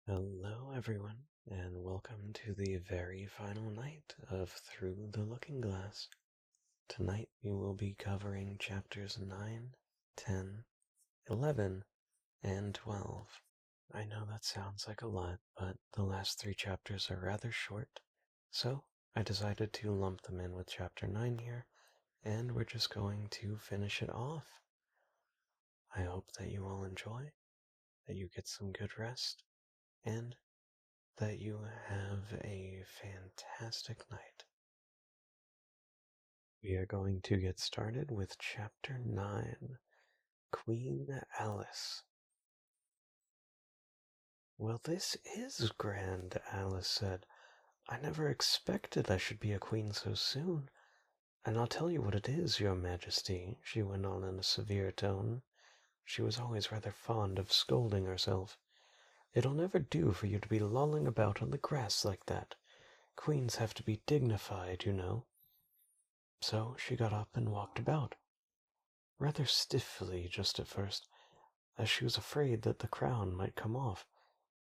Hello, everyone, and welcome to the very final night of Through the Looking Glass. Tonight we will be covering chapters 9, 10, 11, and 12. I know that sounds like a lot, but the last three chapters are rather short, so I decided to lump them in with chapter 9 here, and we're just going to finish it off. I hope that you all enjoy, that you get some good rest, and that you have a fantastic night. We are going to get started with Chapter 9, Queen Alice. Well, this is grand, Alice said. I never expected I should be a queen so soon. And I'll tell you what it is, your majesty, she went on in a severe tone. She was always rather fond of scolding herself. It'll never do for you to be lolling about on the grass like that. Queens have to be dignified, you know. So she got up and walked about, rather stiffly just at first, as she was afraid that the crown might come off,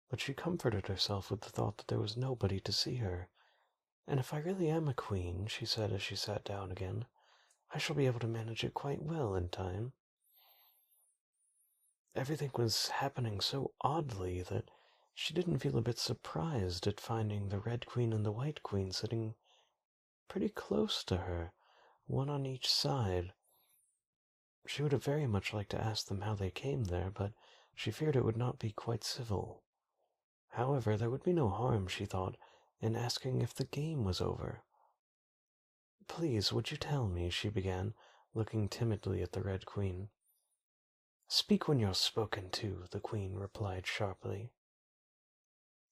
but she comforted herself with the thought that there was nobody to see her. And if I really am a queen, she said as she sat down again, I shall be able to manage it quite well in time. Everything was happening so oddly that she didn't feel a bit surprised at finding the Red Queen and the White Queen sitting pretty close to her, one on each side. She would have very much liked to ask them how they came there, but she feared it would not be quite civil. However, there would be no harm, she thought, in asking if the game was over. Please, would you tell me, she began, looking timidly at the Red Queen. Speak when you're spoken to, the Queen replied sharply.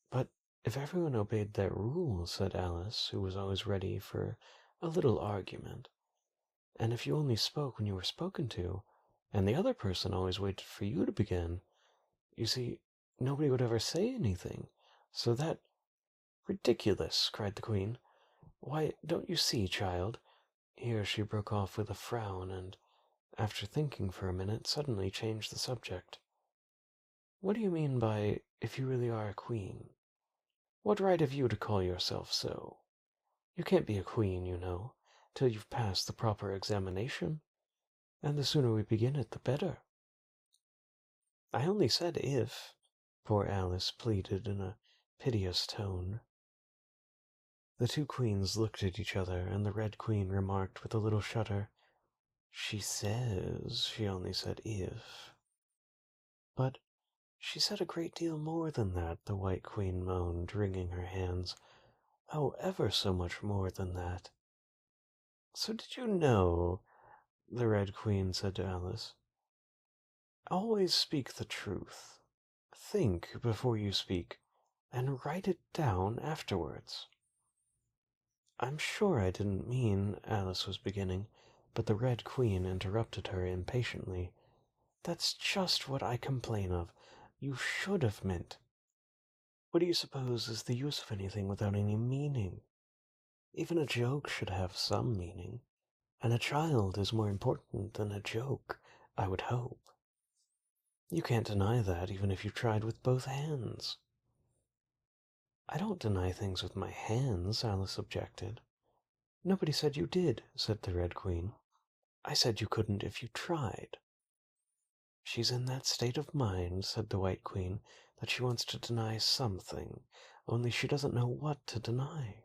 But if everyone obeyed that rule, said Alice, who was always ready for a little argument, and if you only spoke when you were spoken to, and the other person always waited for you to begin, you see, nobody would ever say anything, so that— Ridiculous, cried the Queen. Why, don't you see, child? Here she broke off with a frown, and, after thinking for a minute, suddenly changed the subject. What do you mean by, if you really are a queen? What right have you to call yourself so? You can't be a queen, you know, till you've passed the proper examination, and the sooner we begin it, the better. I only said if, poor Alice pleaded in a piteous tone. The two queens looked at each other, and the Red Queen remarked with a little shudder, She says she only said if. But she said a great deal more than that, the White Queen moaned, wringing her hands. Oh, ever so much more than that. So did you know, the Red Queen said to Alice, always speak the truth. Think before you speak, and write it down afterwards. I'm sure I didn't mean, Alice was beginning, but the Red Queen interrupted her impatiently. That's just what I complain of. You should have meant. What do you suppose is the use of anything without any meaning? Even a joke should have some meaning, and a child is more important than a joke, I would hope. You can't deny that even if you tried with both hands. I don't deny things with my hands, Alice objected. Nobody said you did, said the Red Queen. I said you couldn't if you tried. She's in that state of mind, said the White Queen, that she wants to deny something, only she doesn't know what to deny.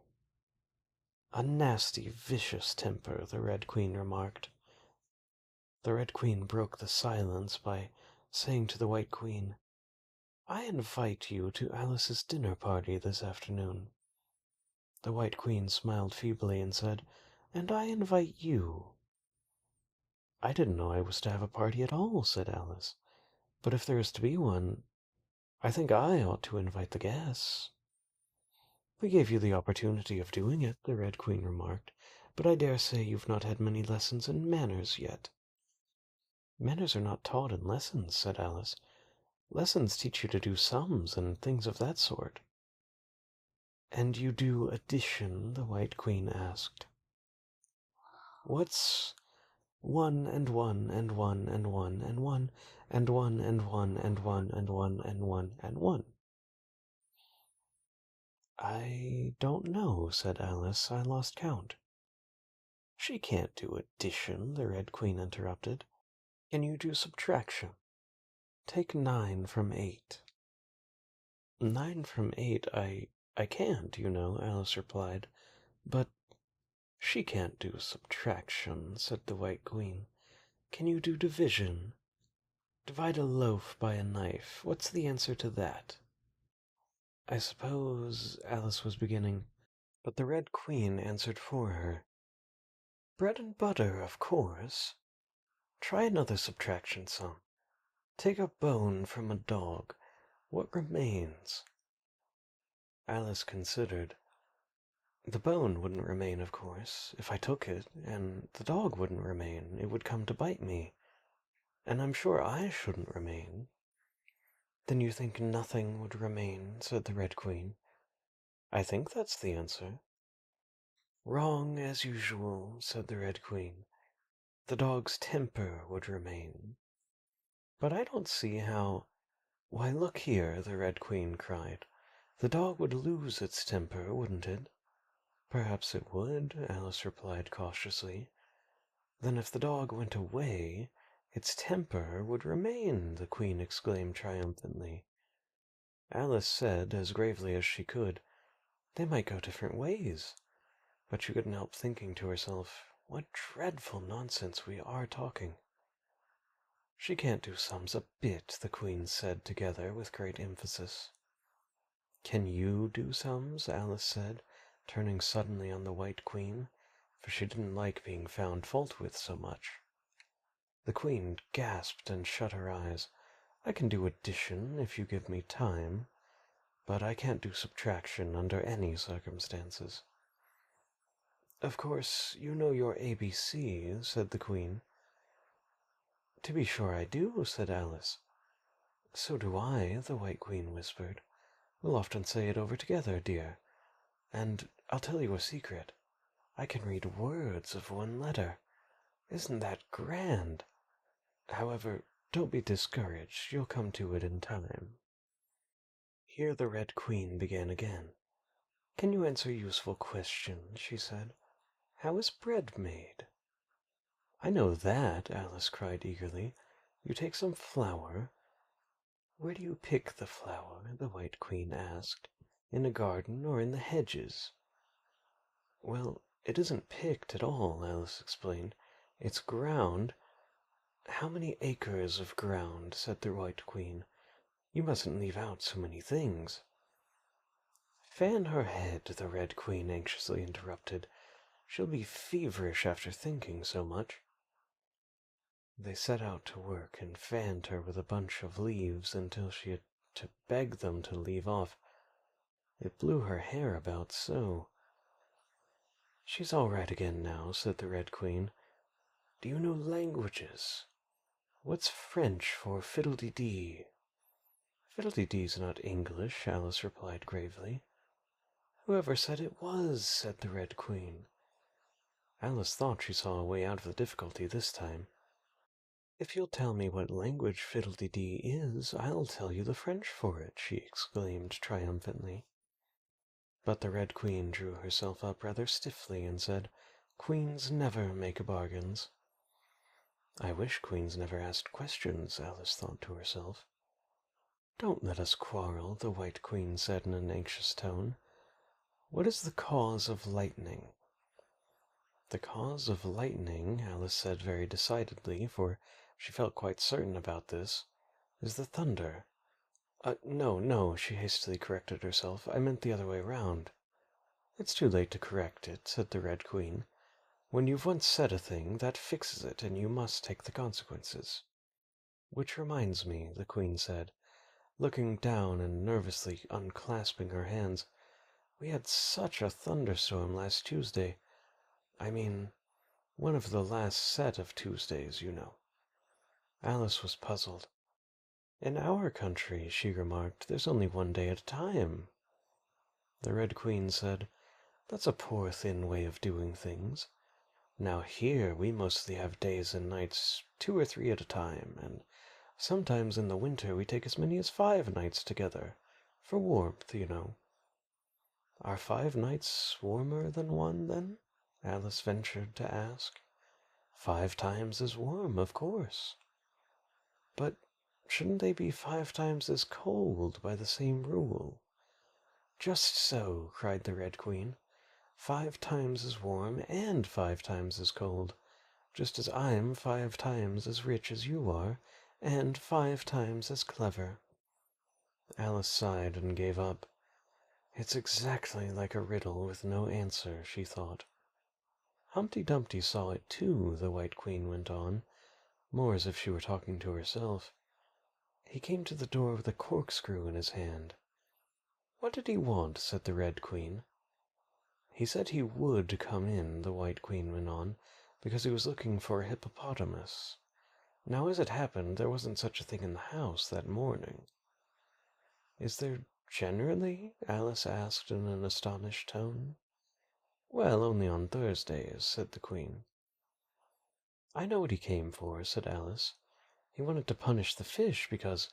A nasty, vicious temper, the Red Queen remarked. The Red Queen broke the silence by saying to the White Queen, I invite you to Alice's dinner party this afternoon. The White Queen smiled feebly and said, And I invite you. I didn't know I was to have a party at all, said Alice. But if there is to be one, I think I ought to invite the guests. We gave you the opportunity of doing it, the Red Queen remarked, but I dare say you've not had many lessons in manners yet. Manners are not taught in lessons, said Alice. Lessons teach you to do sums and things of that sort. And you do addition? The White Queen asked. What's 1 and 1 and 1 and 1 and 1 and 1 and 1 and 1 and 1 and 1 and 1? I don't know, said Alice. I lost count. She can't do addition, the Red Queen interrupted. Can you do subtraction? Take 9 from 8. 9 from 8, I can't, you know, Alice replied. But she can't do subtraction, said the White Queen. Can you do division? Divide a loaf by a knife. What's the answer to that? I suppose, Alice was beginning, but the Red Queen answered for her. Bread and butter, of course. Try another subtraction sum. Take a bone from a dog. What remains? Alice considered. The bone wouldn't remain, of course, if I took it, and the dog wouldn't remain. It would come to bite me. And I'm sure I shouldn't remain. Then you think nothing would remain, said the Red Queen. I think that's the answer. Wrong as usual, said the Red Queen. The dog's temper would remain. But I don't see how— Why, look here, the Red Queen cried. The dog would lose its temper, wouldn't it? Perhaps it would, Alice replied cautiously. Then if the dog went away, its temper would remain, the Queen exclaimed triumphantly. Alice said, as gravely as she could, They might go different ways. But she couldn't help thinking to herself, what dreadful nonsense we are talking. She can't do sums a bit, the Queen said together with great emphasis. Can you do sums? Alice said, turning suddenly on the White Queen, for she didn't like being found fault with so much. The Queen gasped and shut her eyes. I can do addition if you give me time, but I can't do subtraction under any circumstances. Of course, you know your ABC, said the Queen. To be sure I do, said Alice. So do I, the White Queen whispered. We'll often say it over together, dear. And I'll tell you a secret. I can read words of one letter. Isn't that grand? However, don't be discouraged. You'll come to it in time. Here the Red Queen began again. Can you answer useful questions? She said. How is bread made? I know that, Alice cried eagerly. You take some flour. Where do you pick the flour? The White Queen asked. In a garden or in the hedges? Well, it isn't picked at all, Alice explained. It's ground. How many acres of ground? Said the White Queen. You mustn't leave out so many things. Fan her head, the Red Queen anxiously interrupted. She'll be feverish after thinking so much. They set out to work and fanned her with a bunch of leaves until she had to beg them to leave off. It blew her hair about so. She's all right again now, said the Red Queen. Do you know languages? What's French for fiddle-dee-dee? Fiddle-dee-dee's not English, Alice replied gravely. Whoever said it was, said the Red Queen. Alice thought she saw a way out of the difficulty this time. If you'll tell me what language fiddle-dee-dee is, I'll tell you the French for it, she exclaimed triumphantly. But the Red Queen drew herself up rather stiffly and said, Queens never make bargains. I wish queens never asked questions, Alice thought to herself. Don't let us quarrel, the White Queen said in an anxious tone. What is the cause of lightning? The cause of lightning, Alice said very decidedly, for she felt quite certain about this, is the thunder. No, she hastily corrected herself. I meant the other way round. It's too late to correct it, said the Red Queen. When you've once said a thing, that fixes it, and you must take the consequences. Which reminds me, the Queen said, looking down and nervously unclasping her hands, we had such a thunderstorm last Tuesday. I mean, one of the last set of Tuesdays, you know. Alice was puzzled. In our country, she remarked, there's only one day at a time. The Red Queen said, That's a poor thin way of doing things. Now here we mostly have days and nights 2 or 3 at a time, and sometimes in the winter we take as many as 5 nights together, for warmth, you know. Are 5 nights warmer than one, then? Alice ventured to ask. 5 times as warm, of course. But shouldn't they be 5 times as cold by the same rule? Just so, cried the Red Queen. 5 times as warm and 5 times as cold, just as I'm 5 times as rich as you are, and 5 times as clever. Alice sighed and gave up. It's exactly like a riddle with no answer, she thought. Humpty Dumpty saw it too, the White Queen went on, more as if she were talking to herself. He came to the door with a corkscrew in his hand. What did he want? Said the Red Queen. He said he would come in, the White Queen went on, because he was looking for a hippopotamus. Now, as it happened, there wasn't such a thing in the house that morning. Is there generally? Alice asked in an astonished tone. Well, only on Thursdays, said the Queen. I know what he came for, said Alice. He wanted to punish the fish because—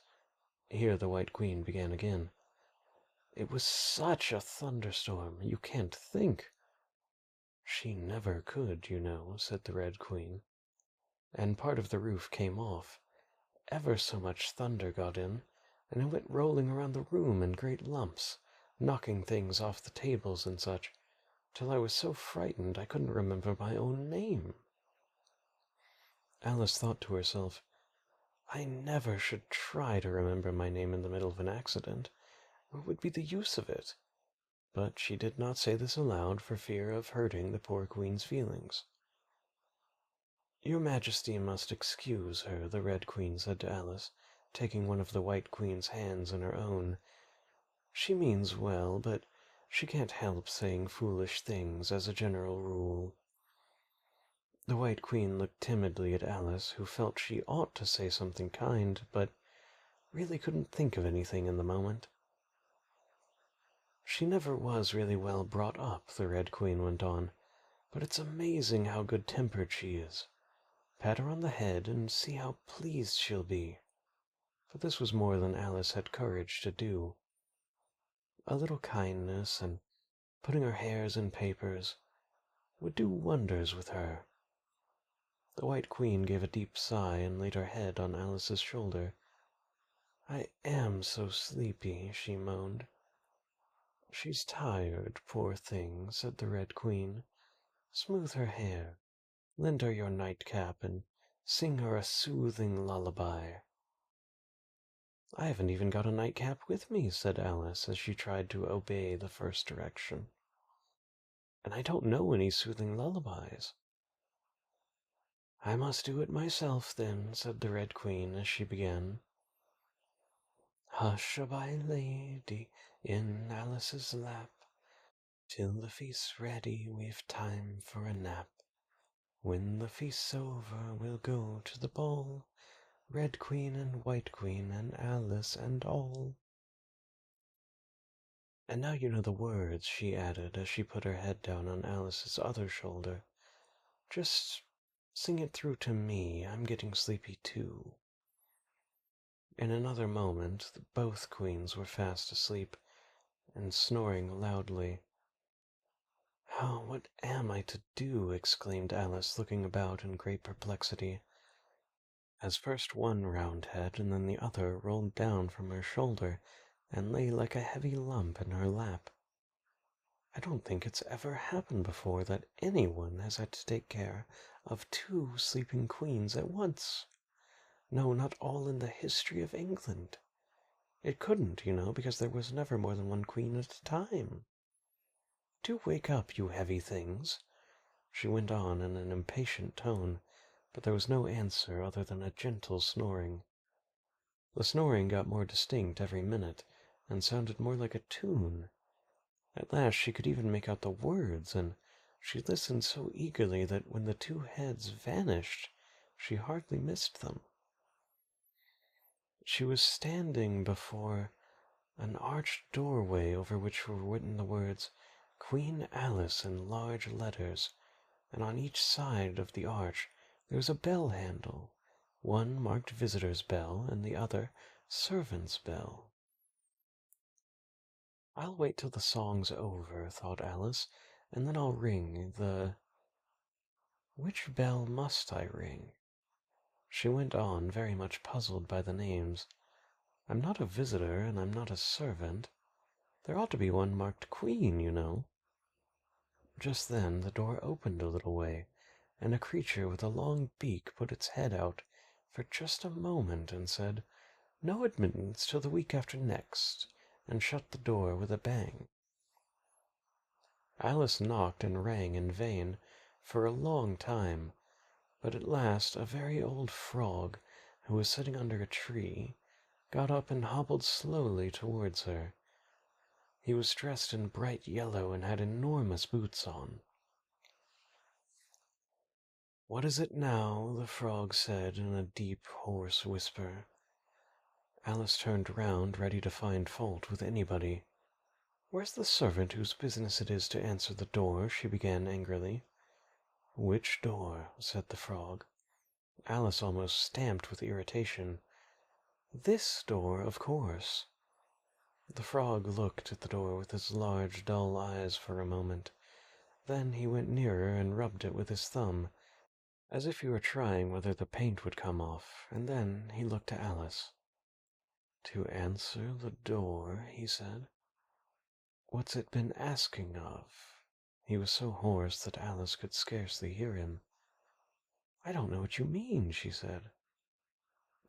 Here the White Queen began again. It was such a thunderstorm, you can't think. She never could, you know, said the Red Queen. And part of the roof came off. Ever so much thunder got in, and it went rolling around the room in great lumps, knocking things off the tables and such, till I was so frightened I couldn't remember my own name. Alice thought to herself, I never should try to remember my name in the middle of an accident. What would be the use of it? But she did not say this aloud for fear of hurting the poor Queen's feelings. Your Majesty must excuse her, the Red Queen said to Alice, taking one of the White Queen's hands in her own. She means well, but she can't help saying foolish things as a general rule. The White Queen looked timidly at Alice, who felt she ought to say something kind, but really couldn't think of anything in the moment. She never was really well brought up, the Red Queen went on, but it's amazing how good-tempered she is. Pat her on the head and see how pleased she'll be. But this was more than Alice had courage to do. A little kindness and putting her hairs in papers would do wonders with her. The White Queen gave a deep sigh and laid her head on Alice's shoulder. I am so sleepy, she moaned. She's tired, poor thing, said the Red Queen. Smooth her hair, lend her your nightcap, and sing her a soothing lullaby. I haven't even got a nightcap with me, said Alice as she tried to obey the first direction. And I don't know any soothing lullabies. I must do it myself, then, said the Red Queen as she began. Hush-a-bye, lady, in Alice's lap, till the feast's ready, we've time for a nap. When the feast's over, we'll go to the ball, Red Queen and White Queen and Alice and all. And now you know the words, she added as she put her head down on Alice's other shoulder. Just sing it through to me, I'm getting sleepy too. In another moment, both queens were fast asleep and snoring loudly. Oh, what am I to do? Exclaimed Alice, looking about in great perplexity, as first one round head and then the other rolled down from her shoulder and lay like a heavy lump in her lap. I don't think it's ever happened before that anyone has had to take care of two sleeping queens at once. No, not all in the history of England. It couldn't, you know, because there was never more than one queen at a time. Do wake up, you heavy things, she went on in an impatient tone, but there was no answer other than a gentle snoring. The snoring got more distinct every minute, and sounded more like a tune. At last she could even make out the words, and she listened so eagerly that when the two heads vanished, she hardly missed them. She was standing before an arched doorway over which were written the words Queen Alice in large letters, and on each side of the arch there was a bell handle, one marked visitor's bell and the other servant's bell. I'll wait till the song's over, thought Alice, and then I'll ring the... Which bell must I ring? She went on, very much puzzled by the names. I'm not a visitor, and I'm not a servant. There ought to be one marked Queen, you know. Just then the door opened a little way, and a creature with a long beak put its head out for just a moment and said, "No admittance till the week after next," and shut the door with a bang. Alice knocked and rang in vain for a long time, but at last a very old frog, who was sitting under a tree, got up and hobbled slowly towards her. He was dressed in bright yellow and had enormous boots on. "What is it now?" the frog said in a deep, hoarse whisper. Alice turned round, ready to find fault with anybody. "Where's the servant whose business it is to answer the door?" she began angrily. "Which door?" said the frog. Alice almost stamped with irritation. "This door, of course." The frog looked at the door with his large, dull eyes for a moment. Then he went nearer and rubbed it with his thumb, as if he were trying whether the paint would come off, and then he looked at Alice. "To answer the door," he said. "What's it been asking of?" He was so hoarse that Alice could scarcely hear him. "I don't know what you mean," she said.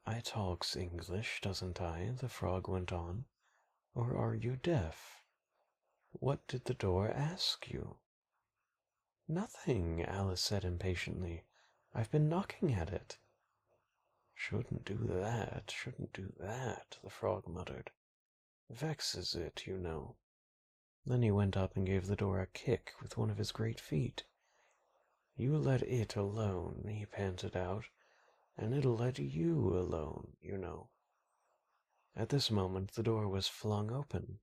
"I talks English, doesn't I?" the frog went on. "Or are you deaf? What did the door ask you?" "Nothing," Alice said impatiently. "I've been knocking at it." "Shouldn't do that, shouldn't do that," the frog muttered. "Vexes it, you know." Then he went up and gave the door a kick with one of his great feet. "You let it alone," he panted out, "and it'll let you alone, you know." At this moment the door was flung open,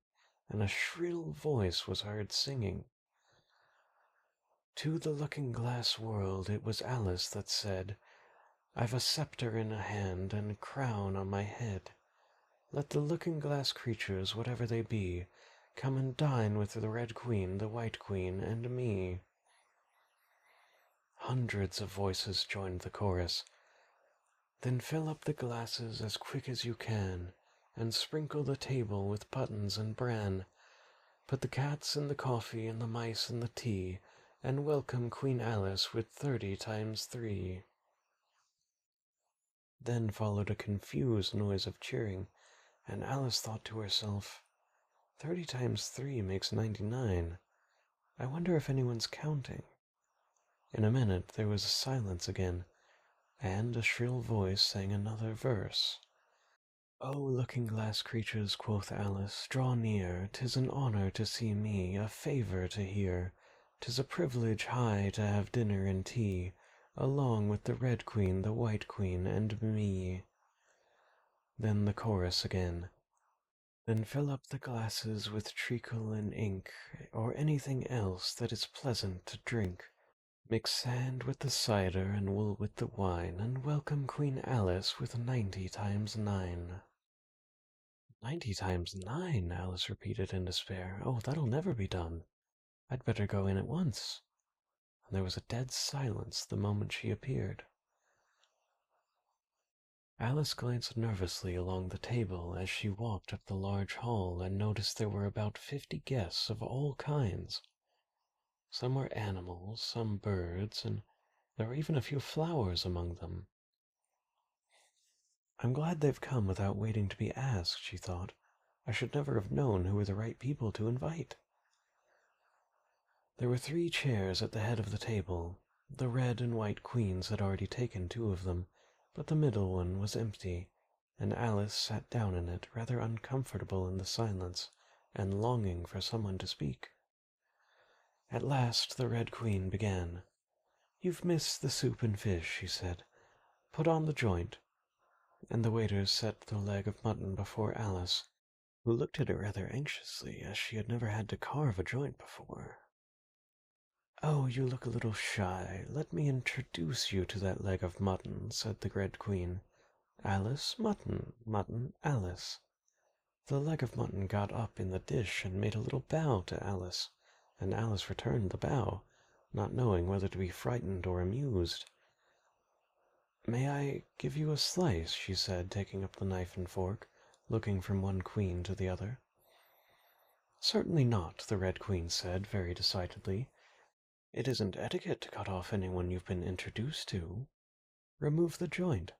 and a shrill voice was heard singing. To the looking-glass world it was Alice that said, "I've a sceptre in a hand and a crown on my head. Let the looking-glass creatures, whatever they be, come and dine with the Red Queen, the White Queen, and me." Hundreds of voices joined the chorus. "Then fill up the glasses as quick as you can, and sprinkle the table with buttons and bran. Put the cats in the coffee and the mice in the tea, and welcome Queen Alice with 30 times 3. Then followed a confused noise of cheering, and Alice thought to herself, 30 times 3 makes 99. I wonder if anyone's counting. In a minute there was silence again, and a shrill voice sang another verse. "O looking-glass creatures," quoth Alice, "draw near, 'tis an honour to see me, a favour to hear. 'Tis a privilege high to have dinner and tea, along with the Red Queen, the White Queen, and me." Then the chorus again. "Then fill up the glasses with treacle and ink, or anything else that is pleasant to drink. Mix sand with the cider and wool with the wine, and welcome Queen Alice with 90 times 9. 90 times 9, Alice repeated in despair. "Oh, that'll never be done. I'd better go in at once." And there was a dead silence the moment she appeared. Alice glanced nervously along the table as she walked up the large hall and noticed there were about 50 guests of all kinds. Some were animals, some birds, and there were even a few flowers among them. "I'm glad they've come without waiting to be asked," she thought. "I should never have known who were the right people to invite." There were 3 chairs at the head of the table. The Red and White Queens had already taken 2 of them, but the middle one was empty, and Alice sat down in it, rather uncomfortable in the silence, and longing for someone to speak. At last the Red Queen began. "You've missed the soup and fish," she said. "Put on the joint." And the waiters set the leg of mutton before Alice, who looked at it rather anxiously, as she had never had to carve a joint before. "Oh, you look a little shy. Let me introduce you to that leg of mutton," said the Red Queen. "Alice Mutton, Mutton Alice." The leg of mutton got up in the dish and made a little bow to Alice, and Alice returned the bow, not knowing whether to be frightened or amused. "May I give you a slice?" she said, taking up the knife and fork, looking from one queen to the other. "Certainly not," the Red Queen said, very decidedly. "It isn't etiquette to cut off anyone you've been introduced to. Remove the joint."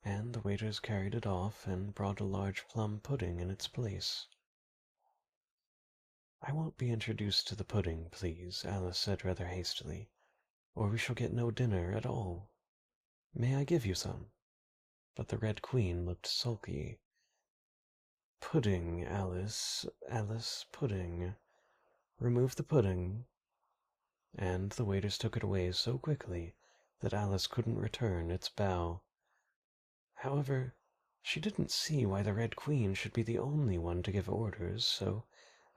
And the waiters carried it off and brought a large plum pudding in its place. "I won't be introduced to the pudding, please," Alice said rather hastily, "or we shall get no dinner at all. May I give you some?" But the Red Queen looked sulky. "Pudding, Alice, Alice, pudding. Remove the pudding." And the waiters took it away so quickly that Alice couldn't return its bow. However, she didn't see why the Red Queen should be the only one to give orders, so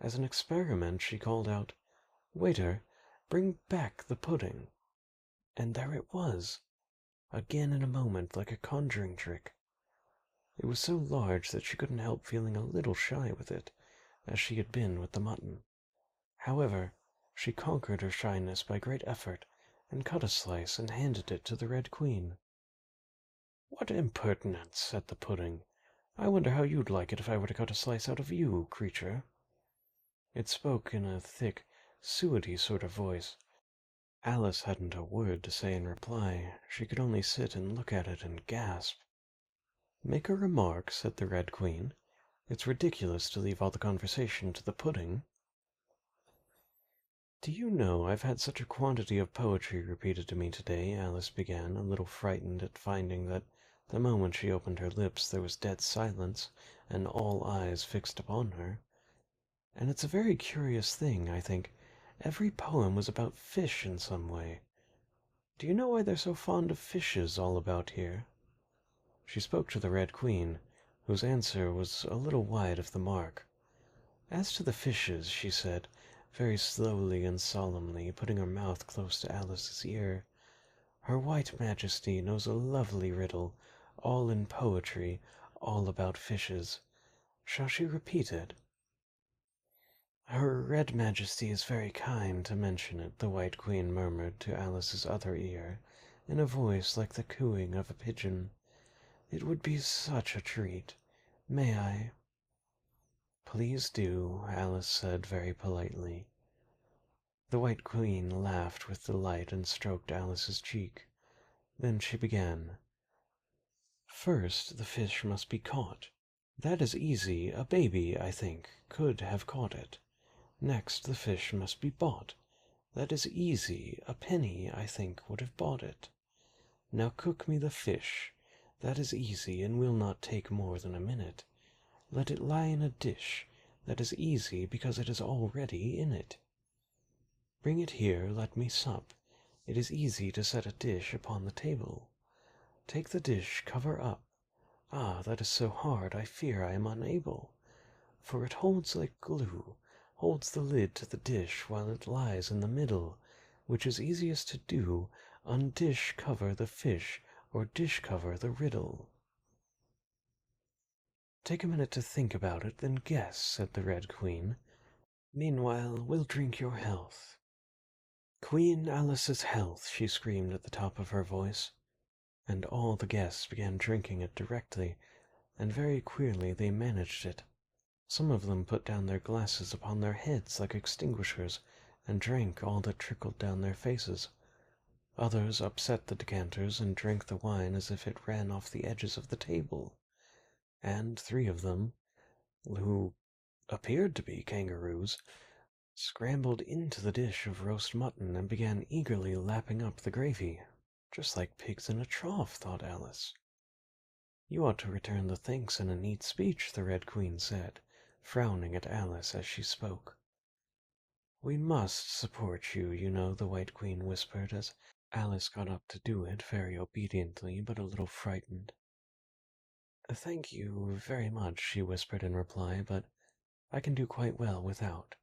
as an experiment she called out, "Waiter, bring back the pudding." And there it was, again in a moment, like a conjuring trick. It was so large that she couldn't help feeling a little shy with it, as she had been with the mutton. However, she conquered her shyness by great effort, and cut a slice and handed it to the Red Queen. "What impertinence!" said the pudding. "I wonder how you'd like it if I were to cut a slice out of you, creature." It spoke in a thick, suety sort of voice. Alice hadn't a word to say in reply. She could only sit and look at it and gasp. "Make a remark," said the Red Queen. "It's ridiculous to leave all the conversation to the pudding." "Do you know I've had such a quantity of poetry repeated to me today," Alice began, a little frightened at finding that the moment she opened her lips there was dead silence, and all eyes fixed upon her. "And it's a very curious thing, I think. Every poem was about fish in some way. Do you know why they're so fond of fishes all about here?" She spoke to the Red Queen, whose answer was a little wide of the mark. "As to the fishes," she said, very slowly and solemnly, putting her mouth close to Alice's ear, "Her White Majesty knows a lovely riddle, all in poetry, all about fishes. Shall she repeat it?" "Her Red Majesty is very kind to mention it," the White Queen murmured to Alice's other ear, in a voice like the cooing of a pigeon. "It would be such a treat. May I?" "Please do," Alice said very politely. The White Queen laughed with delight and stroked Alice's cheek. Then she began. "First the fish must be caught. That is easy. A baby, I think, could have caught it. Next the fish must be bought. That is easy. A penny, I think, would have bought it. Now cook me the fish. That is easy and will not take more than a minute. Let it lie in a dish. That is easy because it is already in it. Bring it here, let me sup. It is easy to set a dish upon the table. Take the dish, cover up. Ah, that is so hard, I fear I am unable. For it holds like glue, holds the lid to the dish while it lies in the middle, which is easiest to do, undish cover the fish, or dish cover the riddle." "Take a minute to think about it, then guess," said the Red Queen. "Meanwhile, we'll drink your health." "Queen Alice's health!" she screamed at the top of her voice, and all the guests began drinking it directly, and very queerly they managed it. Some of them put down their glasses upon their heads like extinguishers, and drank all that trickled down their faces. Others upset the decanters and drank the wine as if it ran off the edges of the table. And 3 of them, who appeared to be kangaroos, scrambled into the dish of roast mutton and began eagerly lapping up the gravy. "Just like pigs in a trough," thought Alice. "You ought to return the thanks in a neat speech," the Red Queen said, frowning at Alice as she spoke. "We must support you, you know," the White Queen whispered as Alice got up to do it very obediently but a little frightened. "Thank you very much," she whispered in reply, "but I can do quite well without."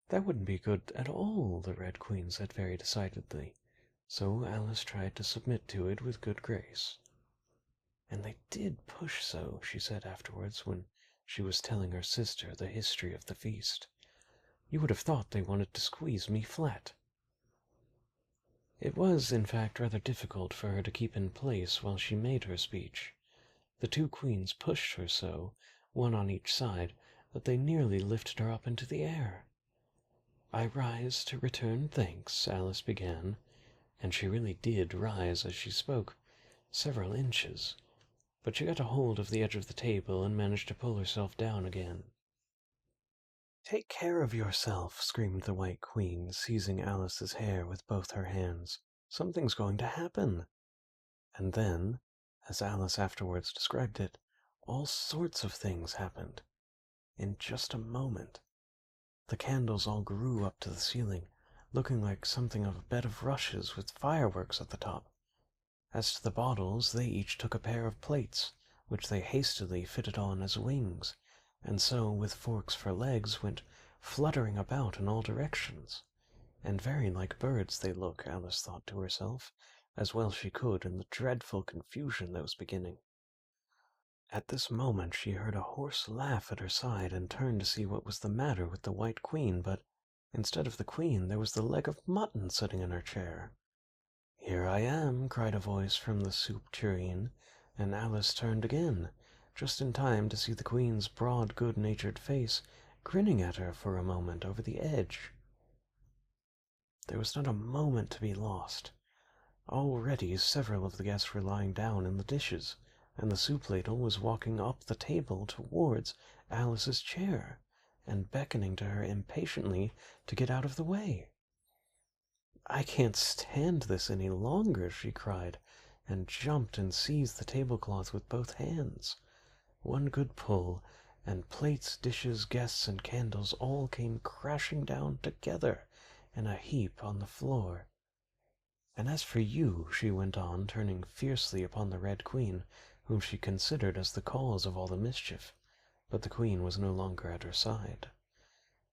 "That wouldn't be good at all," the Red Queen said very decidedly, so Alice tried to submit to it with good grace. And they did push so, she said afterwards when she was telling her sister the history of the feast. You would have thought they wanted to squeeze me flat. It was, in fact, rather difficult for her to keep in place while she made her speech. The two queens pushed her so, one on each side, that they nearly lifted her up into the air. I rise to return thanks, Alice began, and she really did rise as she spoke, several inches, but she got a hold of the edge of the table and managed to pull herself down again. Take care of yourself, screamed the White Queen, seizing Alice's hair with both her hands. Something's going to happen. And then, as Alice afterwards described it, all sorts of things happened. In just a moment, the candles all grew up to the ceiling, looking like something of a bed of rushes with fireworks at the top. As to the bottles, they each took a pair of plates, which they hastily fitted on as wings, and so, with forks for legs, went fluttering about in all directions. And very like birds they look, Alice thought to herself, as well she could in the dreadful confusion that was beginning. At this moment she heard a hoarse laugh at her side and turned to see what was the matter with the White Queen, but instead of the Queen there was the leg of mutton sitting in her chair. Here I am, cried a voice from the soup tureen, and Alice turned again, just in time to see the Queen's broad, good-natured face grinning at her for a moment over the edge. There was not a moment to be lost. Already several of the guests were lying down in the dishes, and the soup ladle was walking up the table towards Alice's chair, and beckoning to her impatiently to get out of the way. I can't stand this any longer, she cried, and jumped and seized the tablecloth with both hands. One good pull, and plates, dishes, guests, and candles all came crashing down together in a heap on the floor. And as for you, she went on, turning fiercely upon the Red Queen, whom she considered as the cause of all the mischief, but the Queen was no longer at her side.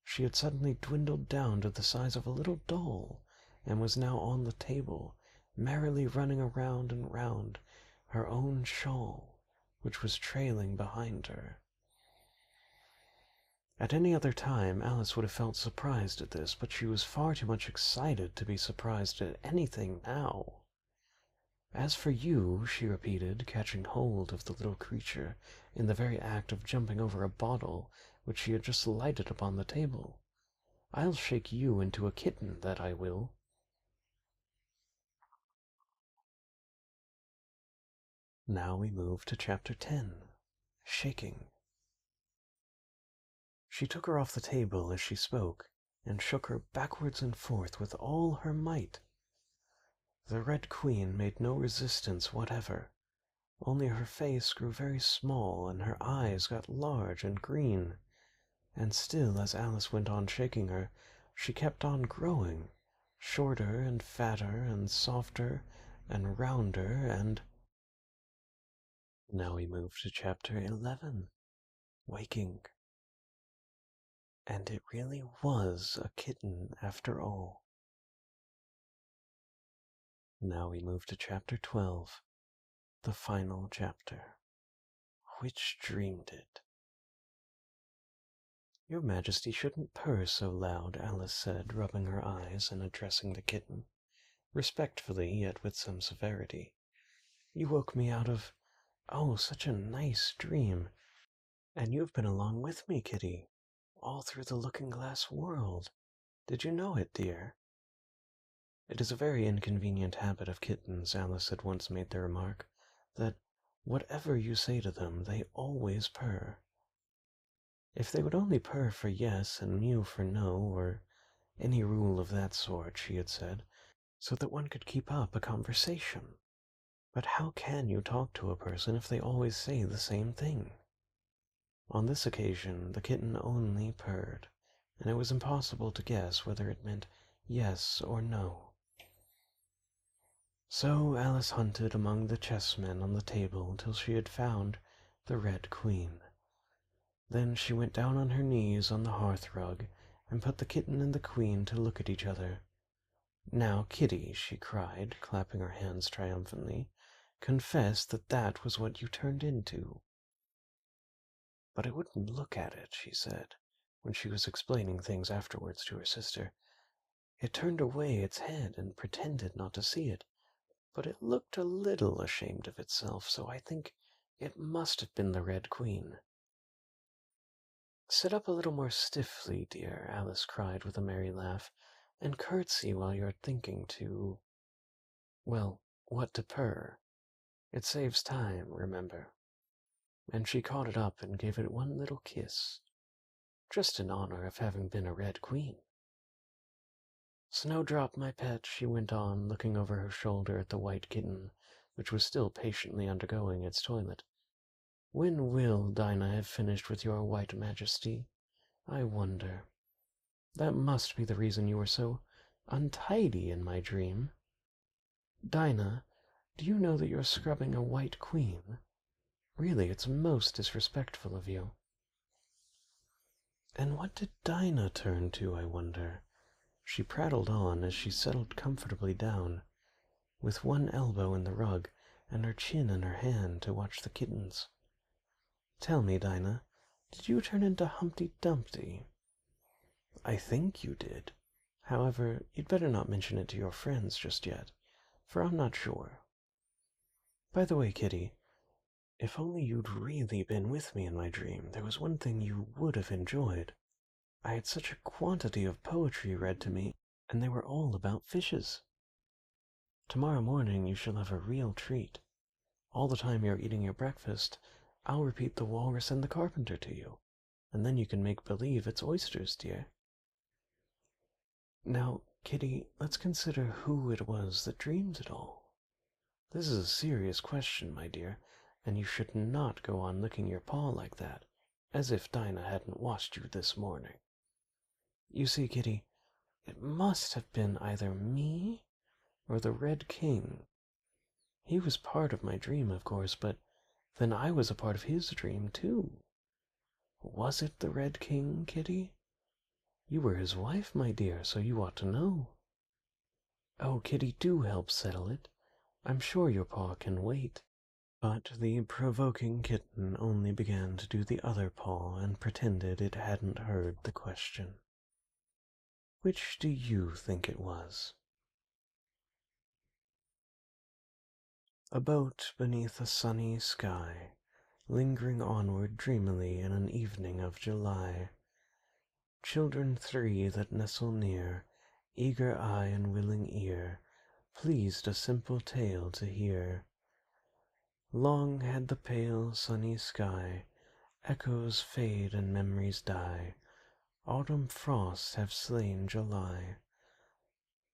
She had suddenly dwindled down to the size of a little doll, and was now on the table, merrily running around and round her own shawl, which was trailing behind her. At any other time Alice would have felt surprised at this, but she was far too much excited to be surprised at anything now. As for you, she repeated, catching hold of the little creature in the very act of jumping over a bottle which she had just lighted upon the table, I'll shake you into a kitten, that I will. Now we move to Chapter 10, Shaking. She took her off the table as she spoke, and shook her backwards and forth with all her might. The Red Queen made no resistance whatever, only her face grew very small and her eyes got large and green, and still as Alice went on shaking her, she kept on growing, shorter and fatter and softer and rounder and... Now we move to Chapter 11, Waking. And it really was a kitten after all. Now we move to Chapter 12, the final chapter. Which dreamed it? Your Majesty shouldn't purr so loud, Alice said, rubbing her eyes and addressing the kitten, respectfully yet with some severity. You woke me out of, oh, such a nice dream. And you've been along with me, kitty, all through the looking-glass world. Did you know it, dear? It is a very inconvenient habit of kittens, Alice had once made the remark, that whatever you say to them, they always purr. If they would only purr for yes and mew for no, or any rule of that sort, she had said, so that one could keep up a conversation. But how can you talk to a person if they always say the same thing? On this occasion the kitten only purred, and it was impossible to guess whether it meant yes or no. So Alice hunted among the chessmen on the table till she had found the Red Queen. Then she went down on her knees on the hearth-rug and put the kitten and the Queen to look at each other. "Now, kitty," she cried, clapping her hands triumphantly, confess that that was what you turned into. But I wouldn't look at it, she said, when she was explaining things afterwards to her sister. It turned away its head and pretended not to see it, but it looked a little ashamed of itself, so I think it must have been the Red Queen. Sit up a little more stiffly, dear, Alice cried with a merry laugh, and curtsy while you're thinking to, well, what to purr. It saves time, remember. And she caught it up and gave it one little kiss, just in honor of having been a Red Queen. Snowdrop, my pet, she went on, looking over her shoulder at the white kitten, which was still patiently undergoing its toilet. When will Dinah have finished with your white majesty? I wonder. That must be the reason you were so untidy in my dream. Dinah, do you know that you're scrubbing a white queen? Really, it's most disrespectful of you. And what did Dinah turn to, I wonder? She prattled on as she settled comfortably down, with one elbow in the rug and her chin in her hand to watch the kittens. Tell me, Dinah, did you turn into Humpty Dumpty? I think you did. However, you'd better not mention it to your friends just yet, for I'm not sure. By the way, Kitty, if only you'd really been with me in my dream, there was one thing you would have enjoyed. I had such a quantity of poetry read to me, and they were all about fishes. Tomorrow morning you shall have a real treat. All the time you're eating your breakfast, I'll repeat the walrus and the carpenter to you, and then you can make believe it's oysters, dear. Now, Kitty, let's consider who it was that dreamed it all. This is a serious question, my dear, and you should not go on licking your paw like that, as if Dinah hadn't washed you this morning. You see, Kitty, it must have been either me or the Red King. He was part of my dream, of course, but then I was a part of his dream, too. Was it the Red King, Kitty? You were his wife, my dear, so you ought to know. Oh, Kitty, do help settle it. I'm sure your paw can wait. But the provoking kitten only began to do the other paw and pretended it hadn't heard the question. Which do you think it was? A boat beneath a sunny sky, lingering onward dreamily in an evening of July. Children three that nestle near, eager eye and willing ear, pleased a simple tale to hear. Long had the pale sunny sky, echoes fade and memories die, autumn frosts have slain July.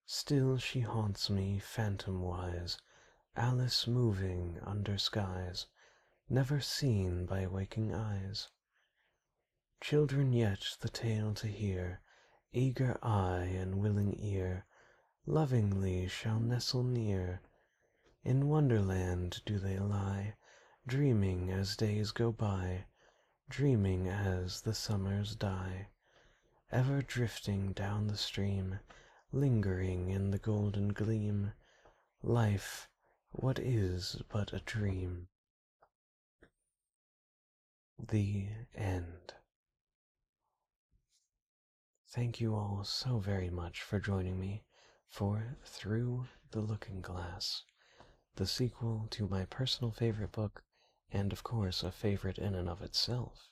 Still she haunts me, phantom-wise, Alice moving under skies never seen by waking eyes. Children yet the tale to hear, eager eye and willing ear, lovingly shall nestle near. In wonderland do they lie, dreaming as days go by, dreaming as the summers die, ever drifting down the stream, lingering in the golden gleam. Life, what is but a dream? The end. Thank you all so very much for joining me for Through the Looking Glass, the sequel to my personal favorite book, and of course a favorite in and of itself.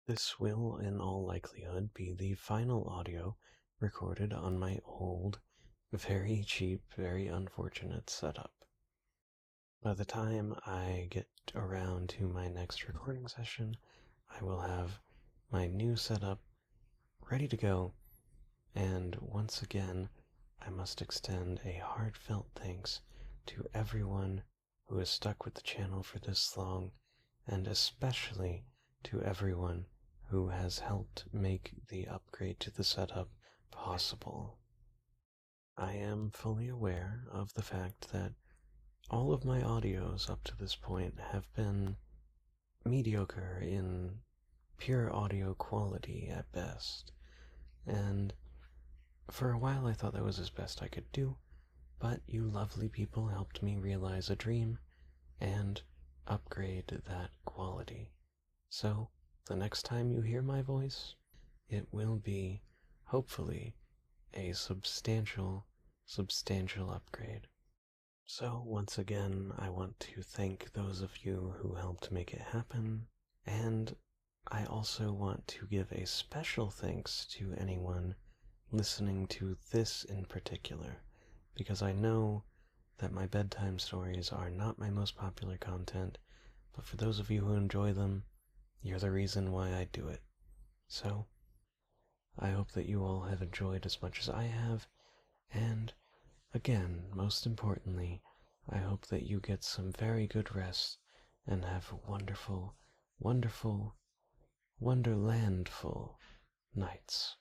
This will, in all likelihood, be the final audio recorded on my old, very cheap, very unfortunate setup. By the time I get around to my next recording session, I will have my new setup ready to go, and once again, I must extend a heartfelt thanks to everyone who has stuck with the channel for this long, and especially to everyone who has helped make the upgrade to the setup possible. I am fully aware of the fact that all of my audios up to this point have been mediocre in pure audio quality at best, and for a while I thought that was as best I could do, but you lovely people helped me realize a dream and upgrade that quality. So, the next time you hear my voice, it will be, hopefully, a substantial upgrade. So, once again, I want to thank those of you who helped make it happen, and I also want to give a special thanks to anyone listening to this in particular, because I know that my bedtime stories are not my most popular content, but for those of you who enjoy them, you're the reason why I do it. So, I hope that you all have enjoyed as much as I have, and again, most importantly, I hope that you get some very good rest and have wonderful, wonderful, wonderlandful nights.